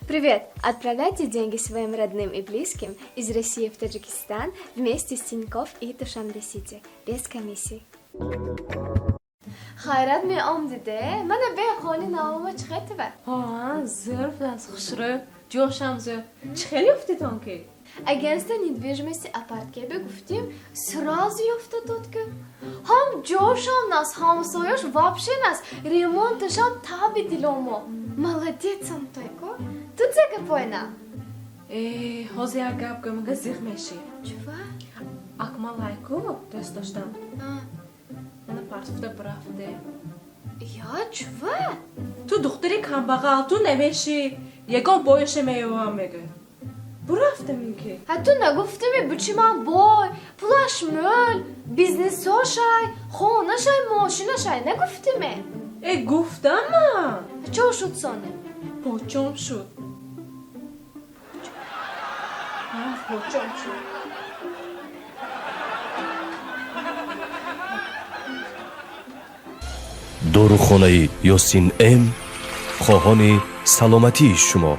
Привет! Отправляйте деньги своим родным и близким из России в Таджикистан вместе с Тинькофф и Душанбе-Сити, без комиссий. خیرات می آمدیده من به خانی نامه چه خطبه ظرف از خشره جوشم چه خیلی افتیدان که агентство недвижимости апарткебе гуфтим сразу ёфтадод ки ҳам ҷошам нас ҳамсояш вообще нас ремонташам таби диломо молодецам тойко ту зека пойна ҳози як гап гамага зиқ меши чува акмалайку дост доштам мана партуфта бирафте я чува ту духтари камбағал ту навеши ягон бояше меёвам мега бирафтам ин ки ҳатто нагуфтами бичиман бой пулаш мӯл бизнесошай хонашай мошинашай нагуфтиме гуфтама чо шуд соне почом шуд почом шуд дорухонаи ёсин м хоҳони саломатии шумо.